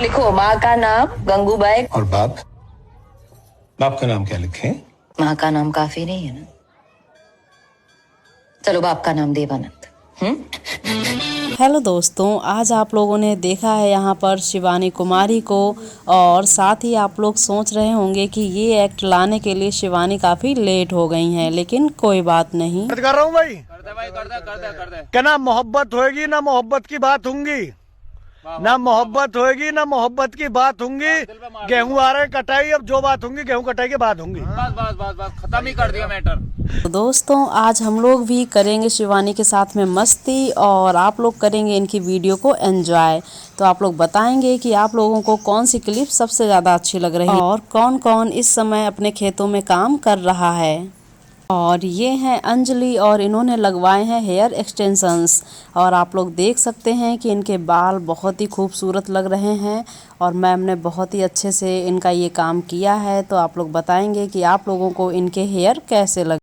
लिखो माँ का नाम गंगूबाई। और बाप? बाप का नाम क्या लिखें? माँ का नाम काफी नहीं है ना? चलो बाप का नाम देवानंद। हेलो दोस्तों, आज आप लोगों ने देखा है यहाँ पर शिवानी कुमारी को, और साथ ही आप लोग सोच रहे होंगे कि ये एक्ट लाने के लिए शिवानी काफ़ी लेट हो गई हैं, लेकिन कोई बात नहीं। कर रहा हूँ भाई, कर दे। क्या ना मोहब्बत होएगी ना मोहब्बत की बात होंगी, ना मोहब्बत होएगी ना मोहब्बत की बात होंगी। गेहूं आ रहे कटाई, अब जो बात होंगी गेहूं कटाई के बाद होंगी। बस खत्म ही कर दिया मैटर। तो दोस्तों, आज हम लोग भी करेंगे शिवानी के साथ में मस्ती, और आप लोग करेंगे इनकी वीडियो को एंजॉय। तो आप लोग बताएंगे कि आप लोगों को कौन सी क्लिप सबसे ज़्यादा अच्छी लग रही है और कौन कौन इस समय अपने खेतों में काम कर रहा है। और ये हैं अंजलि, और इन्होंने लगवाए हैं हेयर एक्सटेंशंस, और आप लोग देख सकते हैं कि इनके बाल बहुत ही खूबसूरत लग रहे हैं, और मैम ने बहुत ही अच्छे से इनका ये काम किया है। तो आप लोग बताएंगे कि आप लोगों को इनके हेयर कैसे लगे।